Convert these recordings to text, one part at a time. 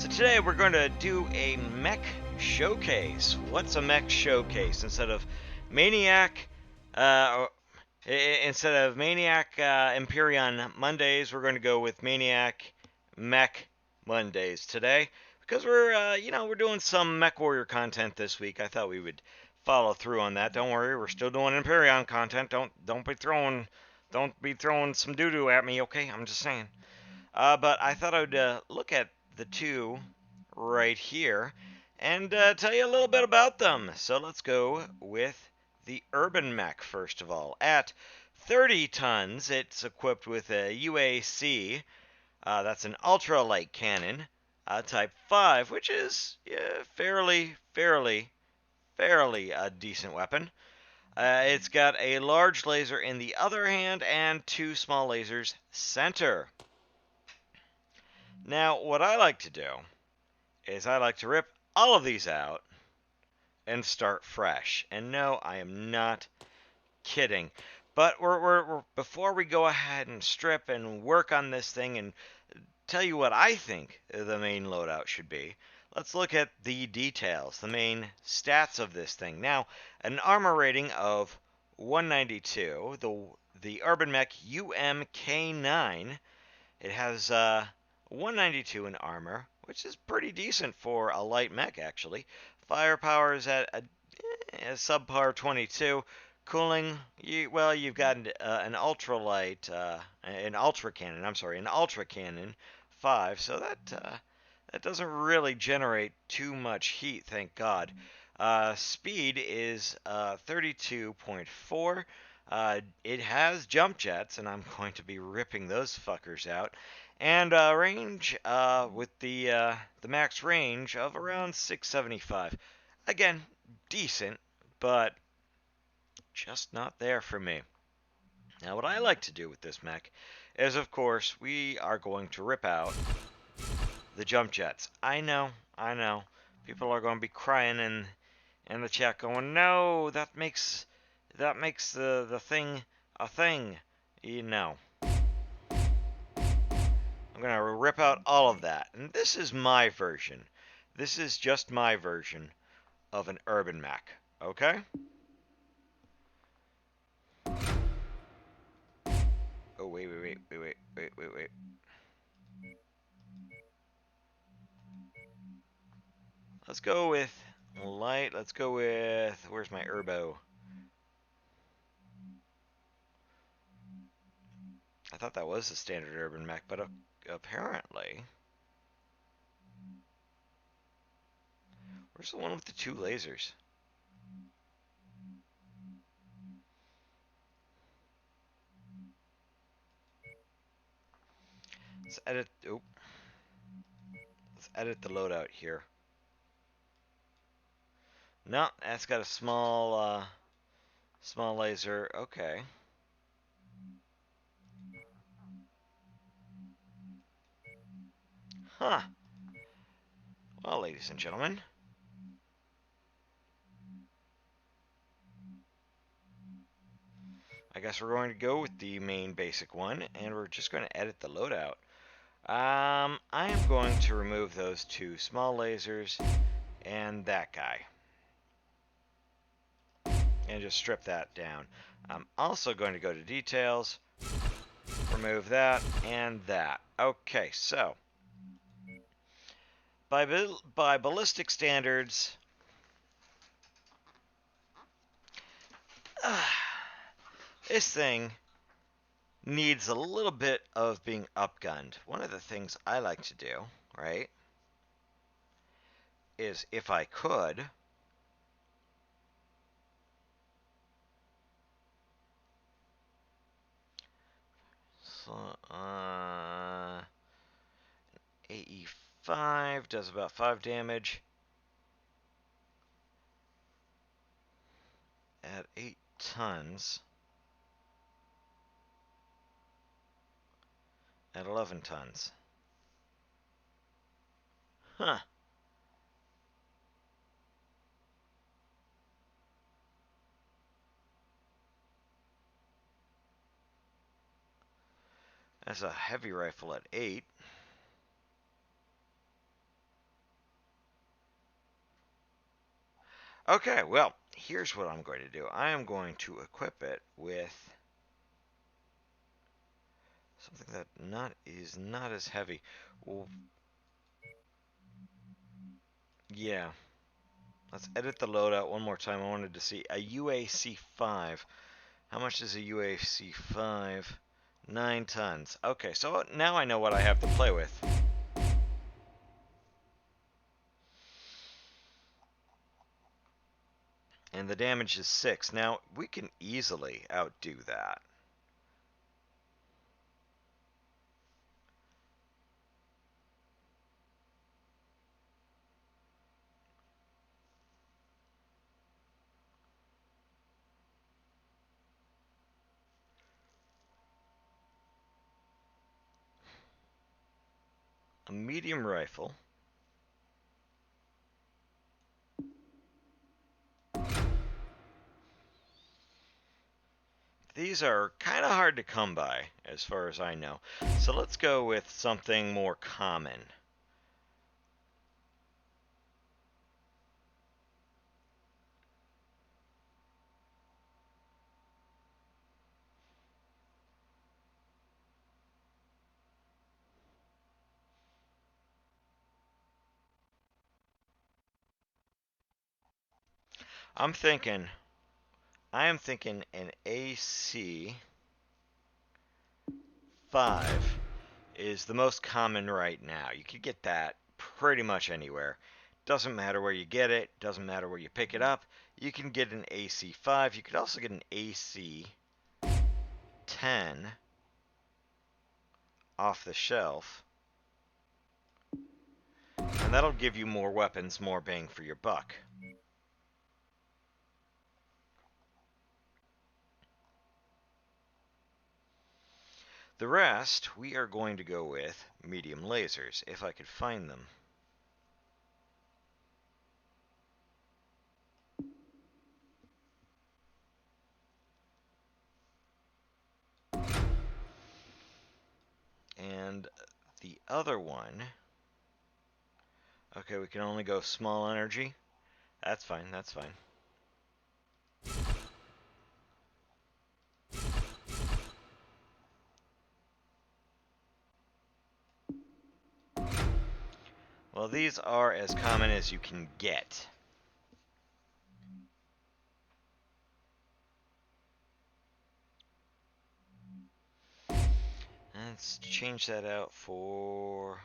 So today we're going to do a mech showcase. What's a mech showcase? Uh, instead of Maniac Empyrean Mondays, we're going to go with Maniac Mech Mondays today because we're doing some MechWarrior content this week. I thought we would follow through on that. Don't worry, we're still doing Empyrean content. Don't be throwing some doo doo at me, okay? I'm just saying. But I thought I'd look at the two right here and tell you a little bit about them. So let's go with the Urban Mech first of all. At 30 tons, it's equipped with a UAC. That's an ultralight cannon, Type 5, which is fairly a decent weapon. It's got a large laser in the other hand and two small lasers center. Now, what I like to do is I like to rip all of these out and start fresh. And no, I am not kidding. But before we go ahead and strip and work on this thing and tell you what I think the main loadout should be, let's look at the details, the main stats of this thing. Now, an armor rating of 192, the Urban Mech UMK9. It has 192 in armor, which is pretty decent for a light mech, actually. Firepower is at a subpar 22. Cooling, you've got an ultralight, an ultra cannon. I'm sorry, an ultra cannon 5. So that doesn't really generate too much heat, thank God. Speed is 32.4. It has jump jets, and I'm going to be ripping those fuckers out. And range with the max range of around 675. Again, decent, but just not there for me. Now, what I like to do with this mech is, of course, we are going to rip out the jump jets. I know. People are going to be crying in the chat, going, "No, that makes the thing a thing." You know. I'm going to rip out all of that. And this is my version. This is just my version of an Urban Mech. Okay? Oh, wait. Let's go with light. Let's go with... Where's my Urbo? I thought that was the standard Urban Mech, but apparently... Where's the one with the two lasers? Let's edit... Oh. Let's edit the loadout here. No, that's got a small laser. Okay. Huh. Well, ladies and gentlemen. I guess we're going to go with the main basic one, and we're just going to edit the loadout. I am going to remove those two small lasers and that guy. And just strip that down. I'm also going to go to details, remove that and that. Okay, so by ballistic standards, this thing needs a little bit of being upgunned. One of the things I like to do, right, is if I could, so, AE5 does about 5 damage at 8 tons. At 11 tons. Huh. That's a heavy rifle at 8. Okay, well, here's what I'm going to do. I am going to equip it with something that is not as heavy. Well, yeah. Let's edit the loadout one more time. I wanted to see a UAC-5. How much is a UAC-5? 9 tons. Okay, so now I know what I have to play with. And the damage is 6. Now, we can easily outdo that. A medium rifle. These are kind of hard to come by, as far as I know. So let's go with something more common. I'm thinking, I am thinking an AC-5 is the most common right now. You could get that pretty much anywhere. Doesn't matter where you get it, doesn't matter where you pick it up. You can get an AC-5. You could also get an AC-10 off the shelf. And that'll give you more weapons, more bang for your buck. The rest, we are going to go with medium lasers, if I could find them. And the other one, okay, we can only go small energy. That's fine, that's fine. Well, these are as common as you can get. Let's change that out for...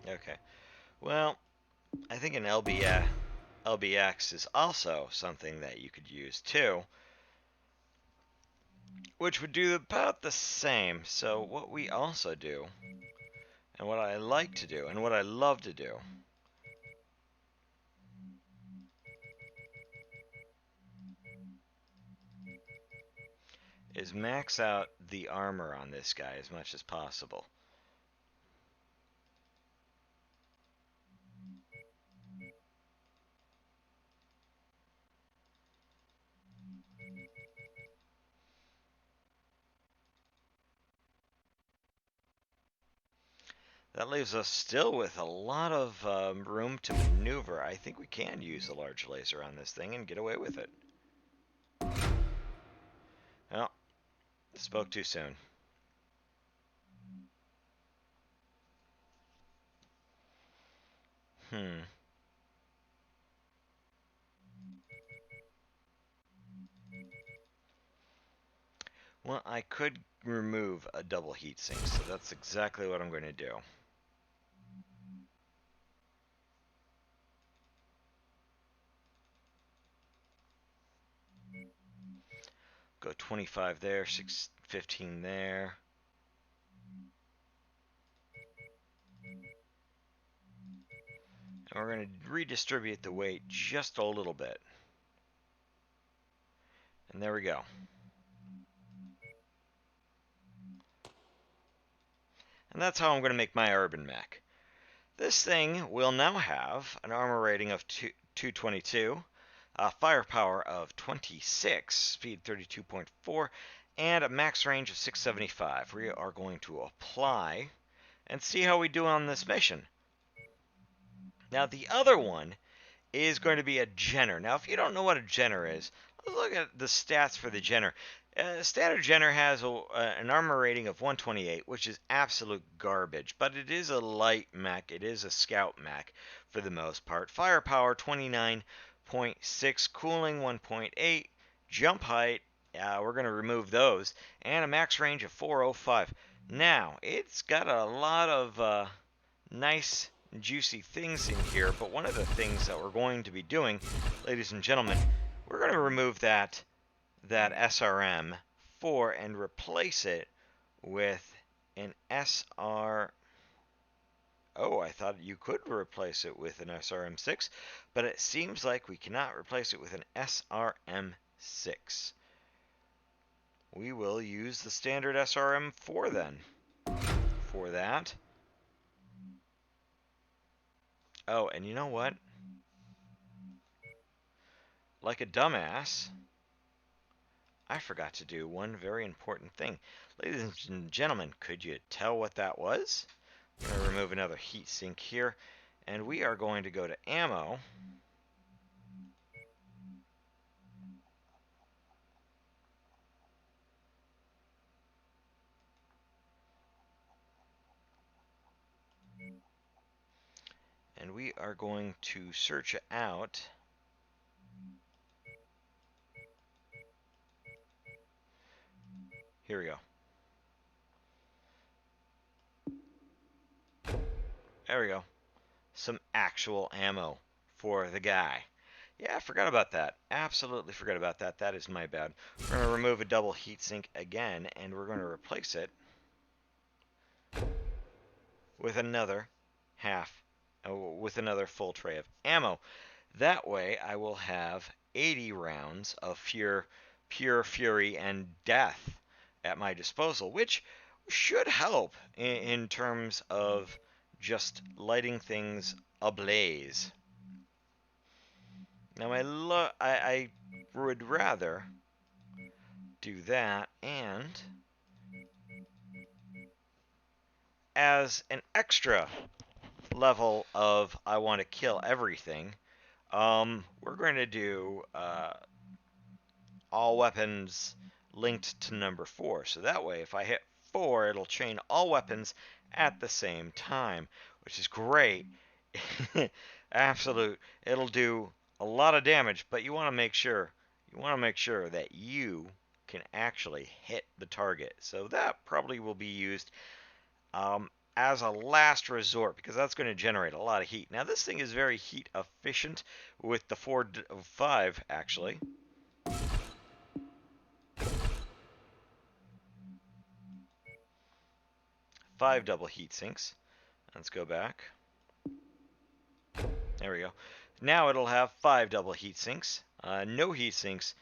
Okay. Well, I think an LBX is also something that you could use too, which would do about the same. So what we also do, and what I like to do, and what I love to do, is max out the armor on this guy as much as possible. That leaves us still with a lot of room to maneuver. I think we can use a large laser on this thing and get away with it. Well, spoke too soon. Well, I could remove a double heatsink, so that's exactly what I'm going to do. Go 25 there, 15 there. And we're going to redistribute the weight just a little bit. And there we go. And that's how I'm going to make my Urban Mech. This thing will now have an armor rating of 222, firepower of 26, speed 32.4, and a max range of 675. We are going to apply and see how we do on this mission. Now, the other one is going to be a Jenner. Now, if you don't know what a Jenner is, let's look at the stats for the Jenner. Standard Jenner has an armor rating of 128, which is absolute garbage, but it is a light mech. It is a scout mech for the most part. Firepower 29.6, cooling 1.8, jump height, we're going to remove those, and a max range of 405. Now, it's got a lot of nice juicy things in here, but one of the things that we're going to be doing, ladies and gentlemen, we're going to remove that SRM 4 and replace it with an SR. Oh, I thought you could replace it with an SRM 6, but it seems like we cannot replace it with an SRM 6. We will use the standard SRM 4 then for that. Oh, and you know what? Like a dumbass, I forgot to do one very important thing. Ladies and gentlemen, could you tell what that was? I'm going to remove another heat sink here, and we are going to go to ammo. And we are going to search out here we go. There we go. Some actual ammo for the guy. Yeah, I forgot about that. Absolutely forgot about that. That is my bad. We're going to remove a double heatsink again, and we're going to replace it with another with another full tray of ammo. That way, I will have 80 rounds of pure fury and death at my disposal, which should help in terms of just lighting things ablaze. Now, I would rather do that, and as an extra level of I want to kill everything, we're going to do all weapons linked to number 4. So that way, if I hit 4, it'll chain all weapons at the same time, which is great. Absolute. It'll do a lot of damage, but you want to make sure that you can actually hit the target. So that probably will be used as a last resort, because that's going to generate a lot of heat. Now, this thing is very heat efficient with the 5, actually. Five double heat sinks. Let's go back. There we go. Now it'll have 5 double heat sinks. No heat sinks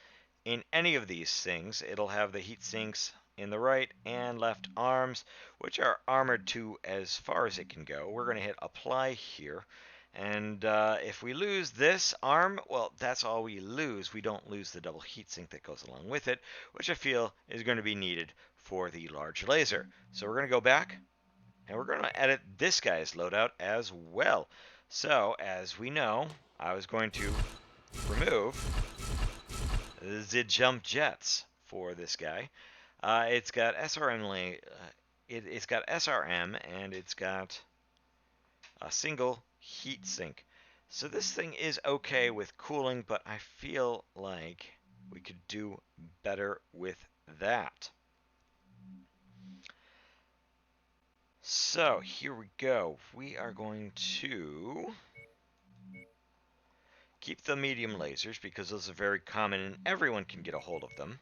in any of these things. It'll have the heat sinks in the right and left arms, which are armored to as far as it can go. We're going to hit apply here. And if we lose this arm, well, that's all we lose. We don't lose the double heatsink that goes along with it, which I feel is going to be needed for the large laser. So we're going to go back, and we're going to edit this guy's loadout as well. So, as we know, I was going to remove the jump jets for this guy. It's got SRM, it's got SRM, and it's got a single heat sink. So this thing is okay with cooling, but I feel like we could do better with that. So here we go. We are going to keep the medium lasers because those are very common and everyone can get a hold of them.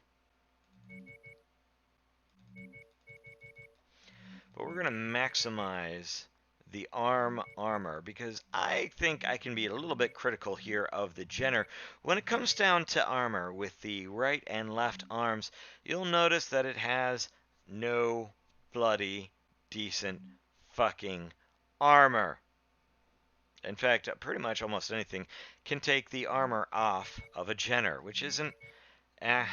But we're going to maximize the armor because I think I can be a little bit critical here of the Jenner. When it comes down to armor with the right and left arms, you'll notice that it has no bloody decent fucking armor. In fact, pretty much almost anything can take the armor off of a Jenner, which isn't, eh,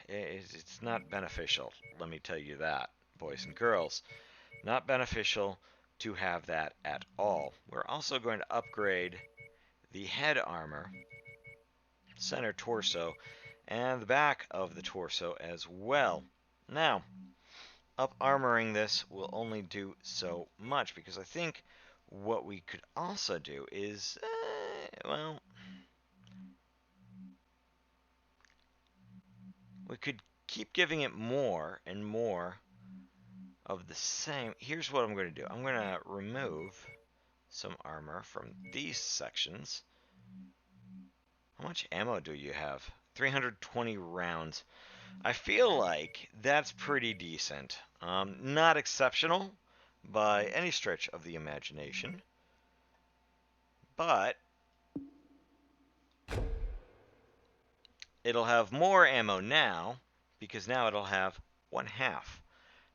it's not beneficial. Let me tell you that, boys and girls. Not beneficial to have that at all. We're also going to upgrade the head armor, center torso, and the back of the torso as well. Now, up armoring this will only do so much, because I think what we could also do is, well, we could keep giving it more and more of the same. Here's what I'm going to do. I'm going to remove some armor from these sections. How much ammo do you have? 320 rounds. I feel like that's pretty decent. Not exceptional by any stretch of the imagination, but it'll have more ammo now, because now it'll have 1/2.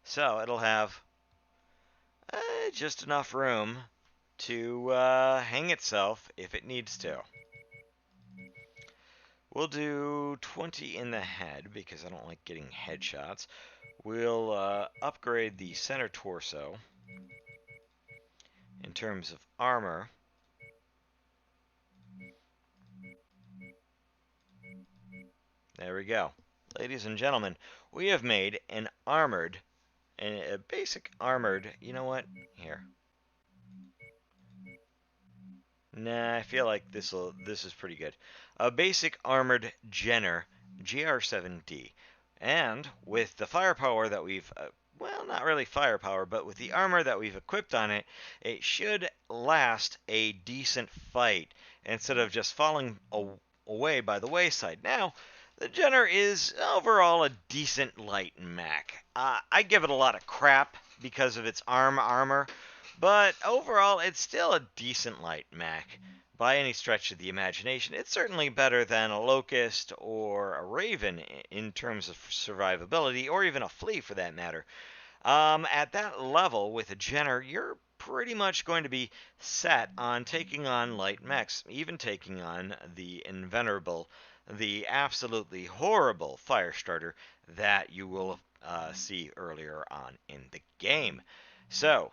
So it'll have just enough room to hang itself if it needs to. We'll do 20 in the head, because I don't like getting headshots. We'll upgrade the center torso in terms of armor. There we go. Ladies and gentlemen, we have made an armored, a basic armored, you know what? Here. Nah, I feel like this is pretty good. A basic armored Jenner GR7D. And with the firepower that we've, well, not really firepower, but with the armor that we've equipped on it, it should last a decent fight instead of just falling away by the wayside. Now, the Jenner is overall a decent light mech. I give it a lot of crap because of its armor, but overall, it's still a decent light mech. By any stretch of the imagination, it's certainly better than a Locust or a Raven in terms of survivability, or even a Flea for that matter. At that level, with a Jenner, you're pretty much going to be set on taking on light mechs, even taking on the invenerable, the absolutely horrible Firestarter that you will see earlier on in the game. So,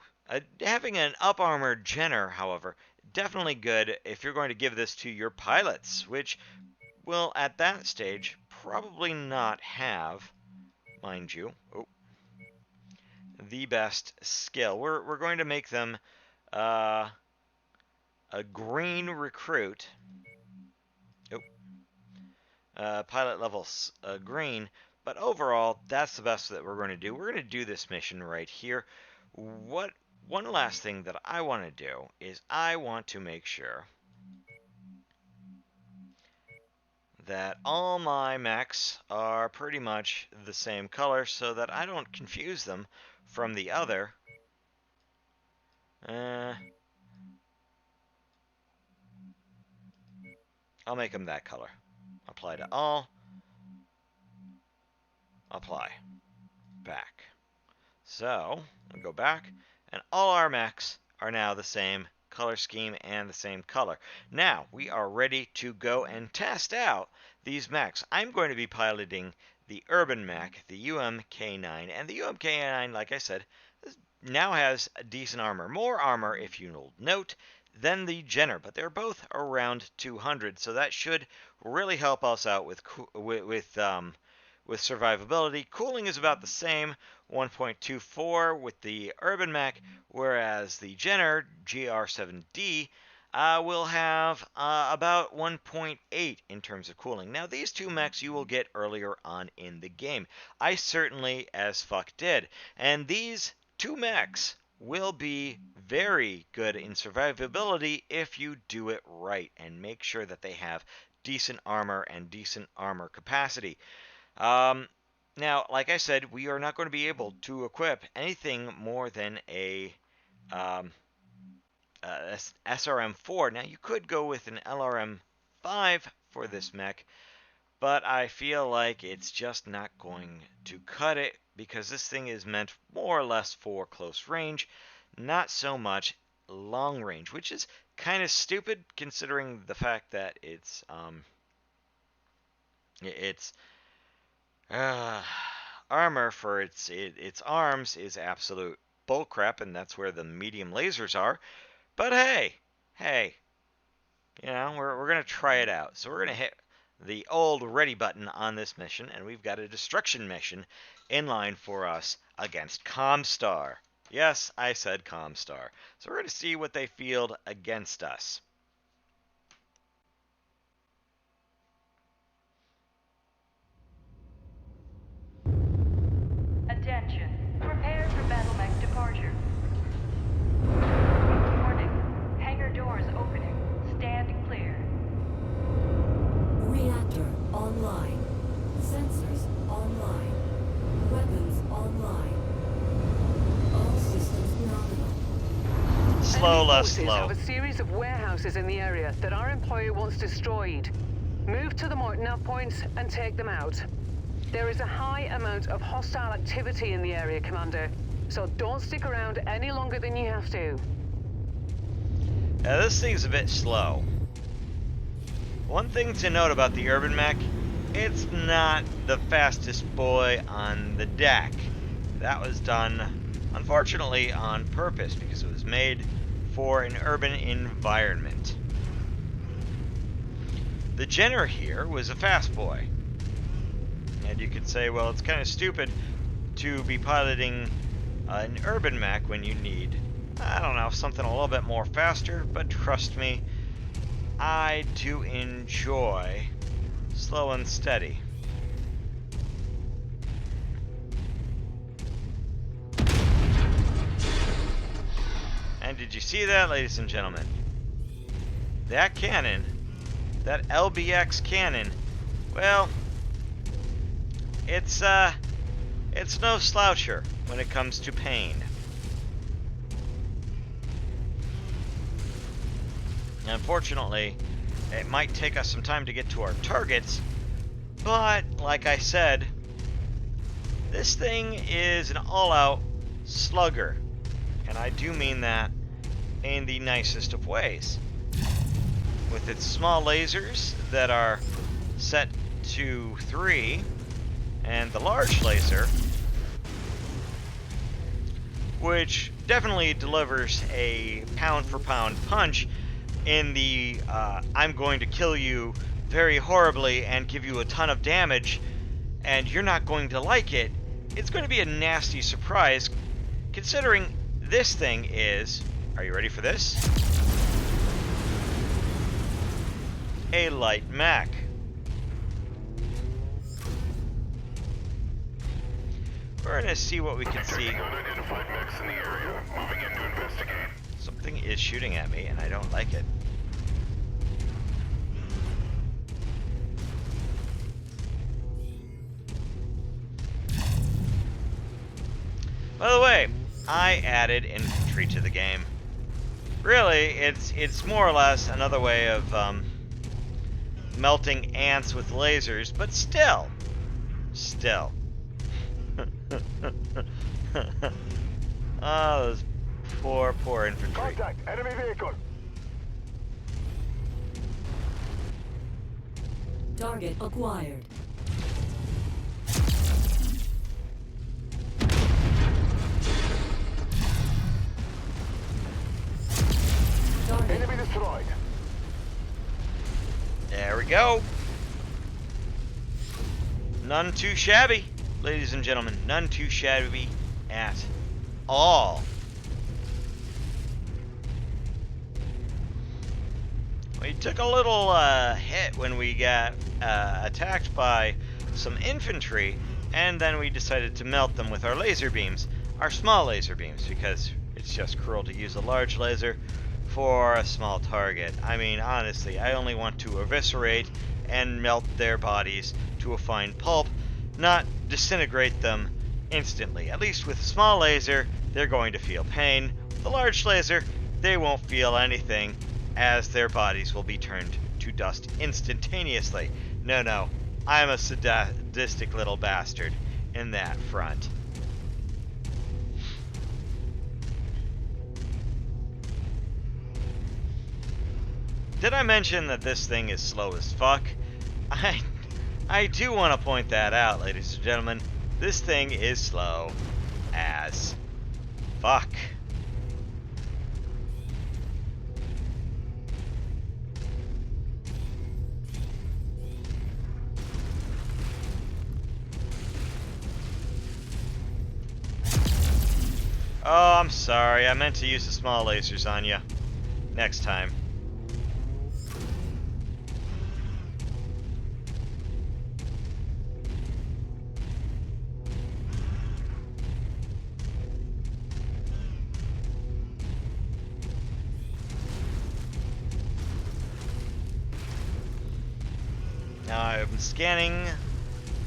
having an up-armored Jenner, however, definitely good if you're going to give this to your pilots, which will, at that stage, probably not have, mind you, the best skill. We're going to make them a green recruit. Pilot levels green. But overall, that's the best that we're going to do. We're going to do this mission right here. One last thing that I want to do is I want to make sure that all my mechs are pretty much the same color, so that I don't confuse them from the other. I'll make them that color. Apply to all. Apply. Back. So, I'll go back, and all our mechs are now the same color scheme and the same color. Now, we are ready to go and test out these mechs. I'm going to be piloting the Urban Mech, the UMK9, and the UMK9, like I said, now has a decent armor. More armor, if you'll note, than the Jenner, but they're both around 200, so that should really help us out with survivability. Cooling is about the same, 1.24 with the Urban Mech, whereas the Jenner GR7D will have about 1.8 in terms of cooling. Now, these two mechs you will get earlier on in the game. I certainly as fuck did. And these two mechs will be very good in survivability if you do it right and make sure that they have decent armor and decent armor capacity. Now, like I said, we are not going to be able to equip anything more than a SRM4. Now, you could go with an LRM5 for this mech, but I feel like it's just not going to cut it, because this thing is meant more or less for close range, not so much long range, which is kind of stupid considering the fact that its armor for its arms is absolute bullcrap, and that's where the medium lasers are. But hey, you know, we're gonna try it out. So we're gonna hit the old ready button on this mission, and we've got a destruction mission in line for us against Comstar. Yes, I said Comstar. So we're gonna see what they field against us. Attention. Prepare for BattleMech departure. Warning. Hangar doors opening. Stand clear. Reactor online. Sensors online. Weapons online. All systems nominal. Slow, Enemy less forces slow. have a series of warehouses in the area that our employer wants destroyed. Move to the marked nav points and take them out. There is a high amount of hostile activity in the area, Commander, so don't stick around any longer than you have to. Now, this thing's a bit slow. One thing to note about the Urban Mech, it's not the fastest boy on the deck. That was done, unfortunately, on purpose, because it was made for an urban environment. The Jenner here was a fast boy. And you could say, well, it's kind of stupid to be piloting an Urban Mech when you need, I don't know, something a little bit more faster, but trust me, I do enjoy slow and steady. And did you see that, ladies and gentlemen? That cannon, that LBX cannon, well, it's no sloucher when it comes to pain. Unfortunately, it might take us some time to get to our targets, but like I said, this thing is an all-out slugger, and I do mean that in the nicest of ways. With its small lasers that are set to 3, and the large laser, which definitely delivers a pound-for-pound punch in the I'm going to kill you very horribly and give you a ton of damage, and you're not going to like it. It's going to be a nasty surprise, considering this thing is, are you ready for this? A light mech. We're gonna see what we can see. Unidentified mechs in the area. Moving in to investigate. Something is shooting at me, and I don't like it. By the way, I added infantry to the game. Really, it's more or less another way of melting ants with lasers, but still. Oh, those poor infantry. Contact! Enemy vehicle! Target acquired. Target. Enemy destroyed! There we go. None too shabby, ladies and gentlemen. None too shabby at all. We took a little hit when we got attacked by some infantry, and then we decided to melt them with our laser beams, our small laser beams, because it's just cruel to use a large laser for a small target. I mean, honestly, I only want to eviscerate and melt their bodies to a fine pulp, not disintegrate them instantly. At least with a small laser, they're going to feel pain. With a large laser, they won't feel anything, as their bodies will be turned to dust instantaneously. No, I'm a sadistic little bastard in that front. Did I mention that this thing is slow as fuck? I do want to point that out, ladies and gentlemen. This thing is slow as fuck. Oh, I'm sorry. I meant to use the small lasers on you. Next time. Now I'm scanning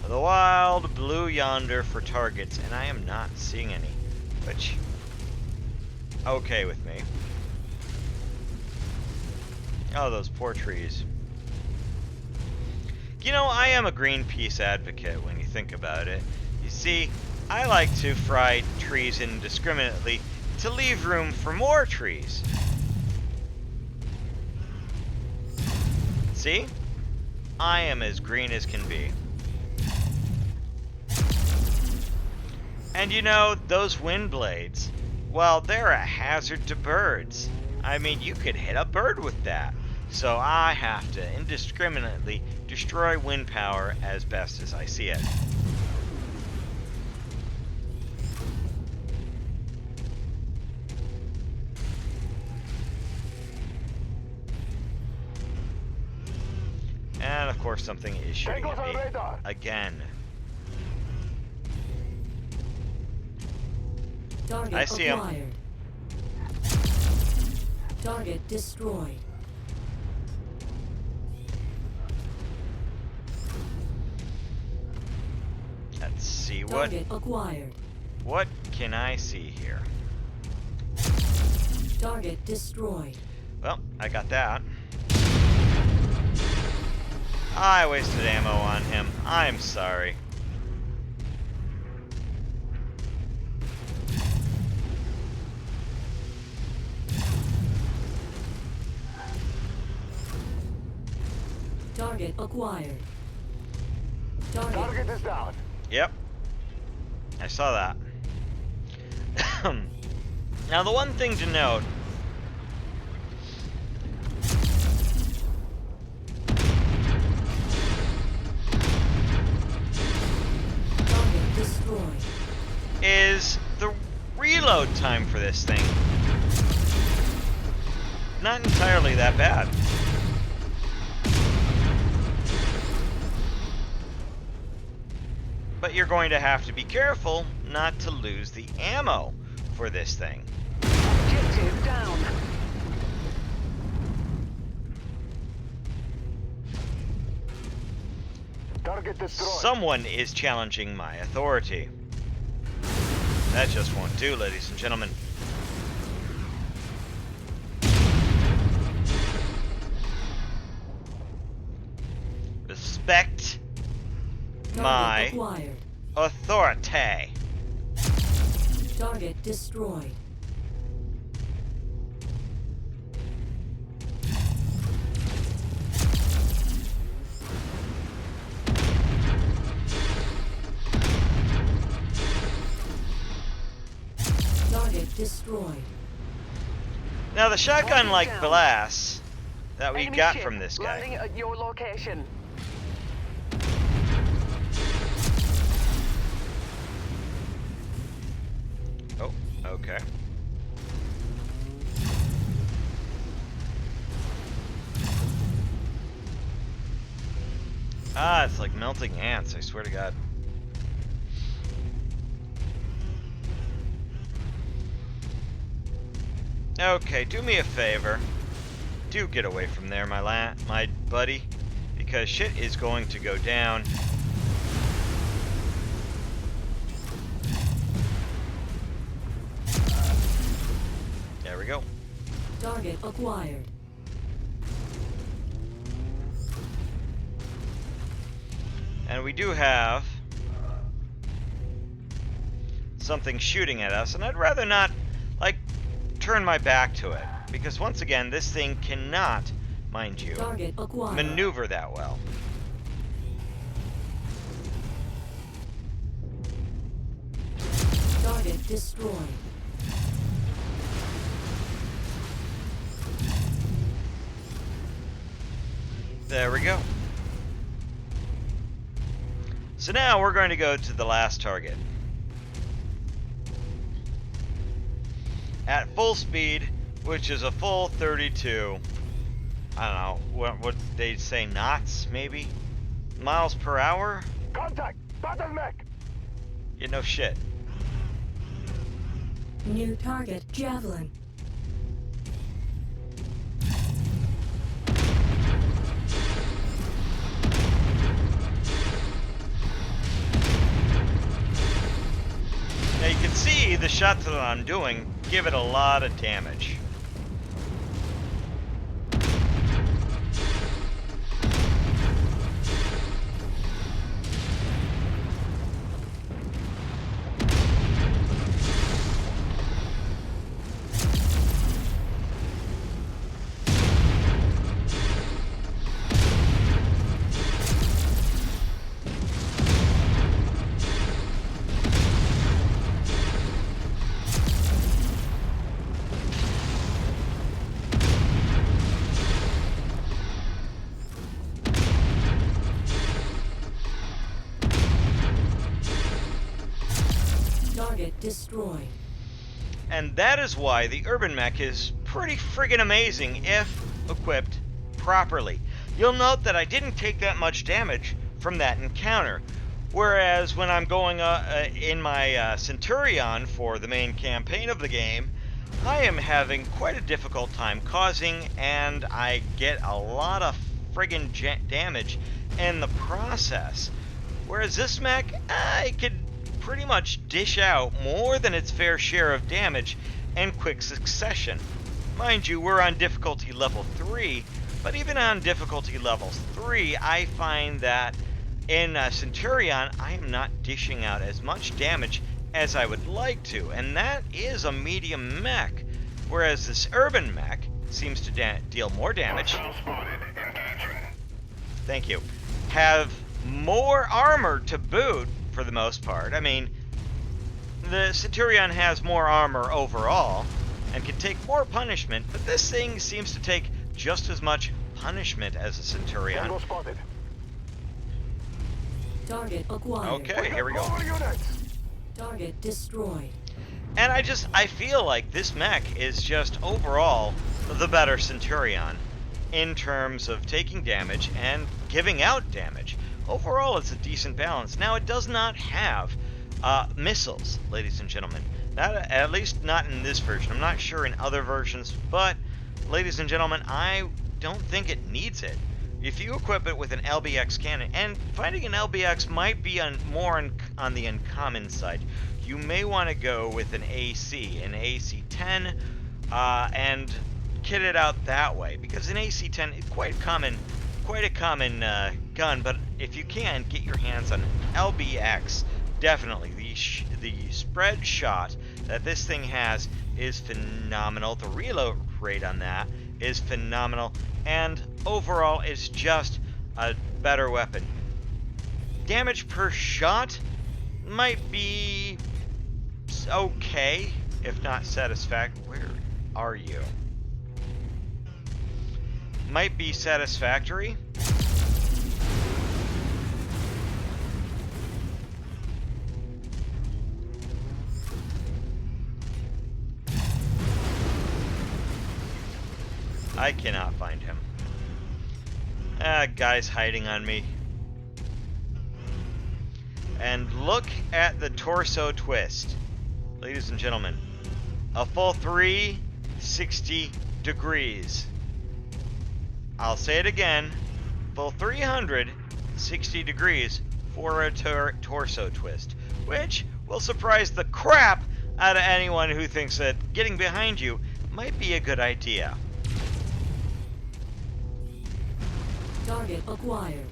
the wild blue yonder for targets, and I am not seeing any, which okay with me. Oh, those poor trees. You know, I am a Greenpeace advocate when you think about it. You see, I like to fry trees indiscriminately to leave room for more trees. See? I am as green as can be. And you know, those wind blades, well, they're a hazard to birds. I mean, you could hit a bird with that. So I have to indiscriminately destroy wind power as best as I see it. And of course something is shooting at me again. Target I see him. acquired. Target destroyed. Let's see Target acquired. what can I see here? Target destroyed. Well, I got that. I wasted ammo on him. I'm sorry. Target acquired. Target is down. Yep. I saw that. Now, the one thing to note, target destroyed. is the reload time for this thing. Not entirely that bad. But you're going to have to be careful not to lose the ammo for this thing. Objective down. Target destroyed. Someone is challenging my authority. That just won't do, ladies and gentlemen. Respect Target my acquired. authority. Target destroyed. Target destroyed. Now the shotgun-like down. blast that we Enemy got ship from this landing guy. at your location. Oh, okay. Ah, it's like melting ants, I swear to God. Okay, do me a favor. Do get away from there, my buddy, because shit is going to go down. There we go. Target acquired. And we do have something shooting at us, and I'd rather not, like, turn my back to it. Because once again, this thing cannot mind you, Target acquired. maneuver that well. Target destroyed. There we go. So now we're going to go to the last target. At full speed, which is a full 32, I don't know, what they say, knots, maybe? Miles per hour? Contact! BattleMech! Yeah, no shit. New target Javelin. Now you can see the shots that I'm doing give it a lot of damage. Target destroyed. And that is why the Urban Mech is pretty friggin' amazing if equipped properly. You'll note that I didn't take that much damage from that encounter, whereas when I'm going in my Centurion for the main campaign of the game, I am having quite a difficult time causing, and I get a lot of friggin' damage in the process. Whereas this mech, I could pretty much dish out more than its fair share of damage in quick succession. Mind you, we're on difficulty level 3, but even on difficulty level 3, I find that in Centurion, I am not dishing out as much damage as I would like to, and that is a medium mech, whereas this Urban Mech seems to deal more damage. Hostile spotted. Engaging. Thank you. Have more armor to boot, for the most part. I mean, the Centurion has more armor overall and can take more punishment, but this thing seems to take just as much punishment as a Centurion. Tango spotted. Target acquired. Okay, here we go. Over units! Target destroyed. And I feel like this mech is just overall the better Centurion in terms of taking damage and giving out damage. Overall, it's a decent balance. Now, it does not have missiles, ladies and gentlemen. At least not in this version. I'm not sure in other versions, but, ladies and gentlemen, I don't think it needs it. If you equip it with an LBX cannon, and finding an LBX might be more on the uncommon side, you may want to go with an AC-10, and kit it out that way, because an AC-10 is quite a common gun, but if you can get your hands on an LBX, definitely the spread shot that this thing has is phenomenal. The reload rate on that is phenomenal, and overall it's just a better weapon. Damage per shot might be okay, if not satisfactory. Where are you? Might be satisfactory. I cannot find him. Guy's hiding on me. And look at the torso twist. Ladies and gentlemen, a full 360 degrees. I'll say it again, full 360 degrees for a torso twist, which will surprise the crap out of anyone who thinks that getting behind you might be a good idea. Target acquired.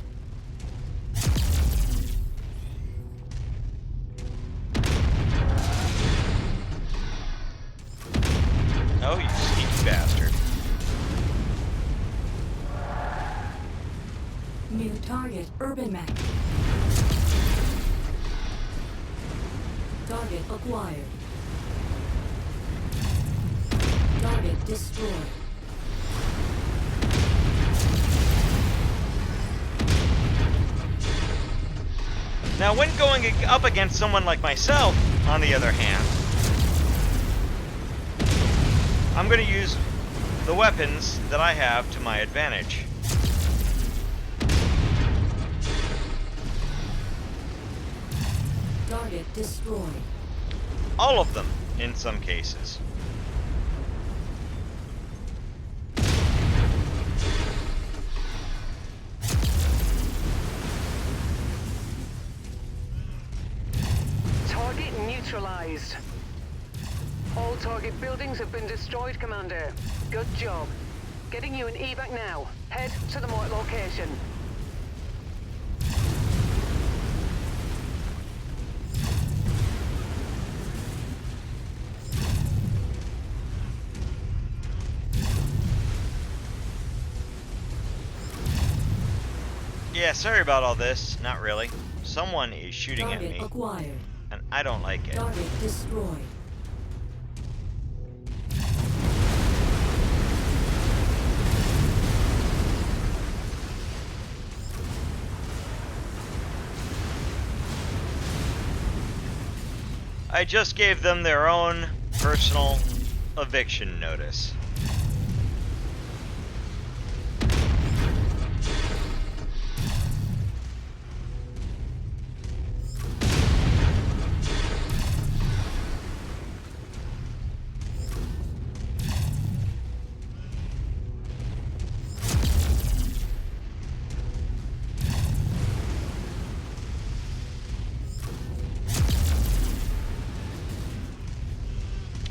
Oh, you sneaky bastard. New target, Urban Mech. Target acquired. Target destroyed. Now, when going up against someone like myself, on the other hand, I'm going to use the weapons that I have to my advantage. Target destroyed. All of them, in some cases. Target neutralized. All target buildings have been destroyed, Commander. Good job. Getting you an evac now. Head to the marked location. Yeah, sorry about all this. Not really. Someone is shooting at Target me, acquired. and I don't like it. Target destroyed. I just gave them their own personal eviction notice.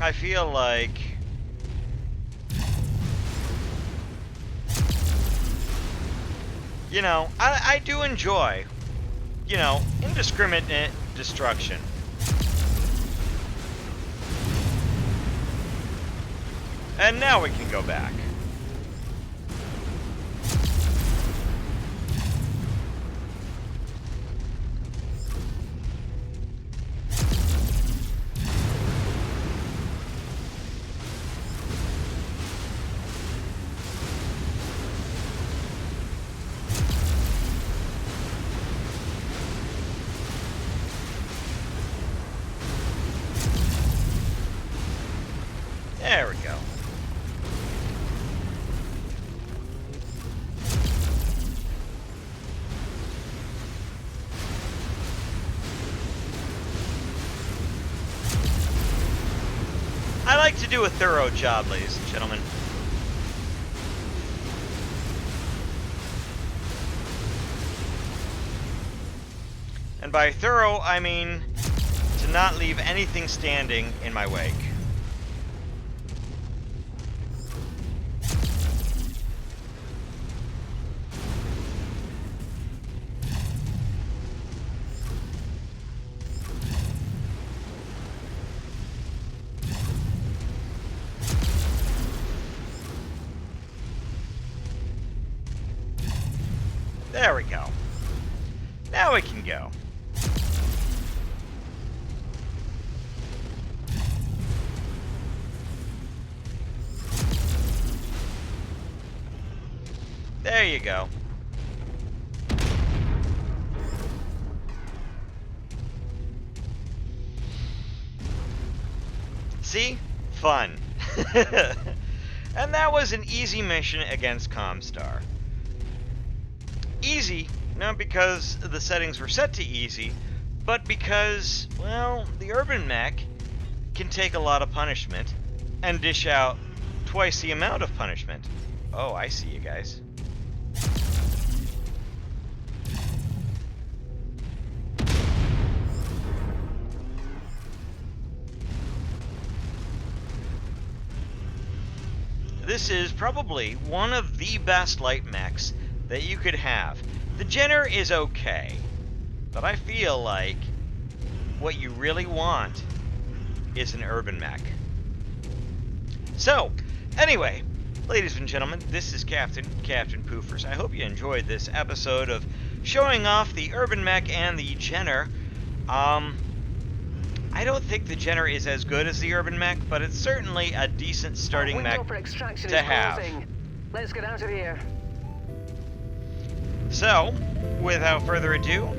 I feel like I do enjoy, indiscriminate destruction. And now we can go back. There we go. I like to do a thorough job, ladies and gentlemen. And by thorough, I mean to not leave anything standing in my wake. There we go. Now we can go. There you go. See? Fun. And that was an easy mission against Comstar. Easy, not because the settings were set to easy, but because, well, the Urban Mech can take a lot of punishment and dish out twice the amount of punishment. Oh, I see you guys. This is probably one of the best light mechs that you could have. The Jenner is okay, but I feel like what you really want is an Urban Mech. So, anyway, Ladies and gentlemen, this is Captain Poofers. I hope you enjoyed this episode of showing off the Urban Mech and the Jenner. I don't think the Jenner is as good as the Urban Mech, but it's certainly a decent starting mech for extraction to is have. closing. Let's get out of here. So, without further ado,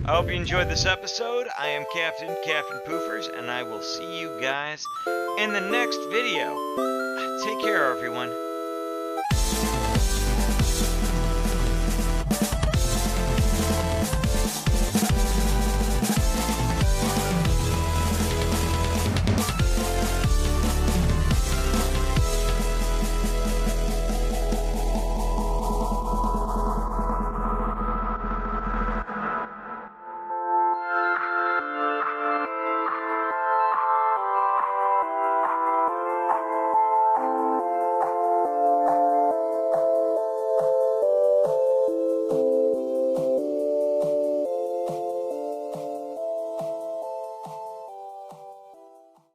I hope you enjoyed this episode. I am Captain Poofers, and I will see you guys in the next video. Take care, everyone.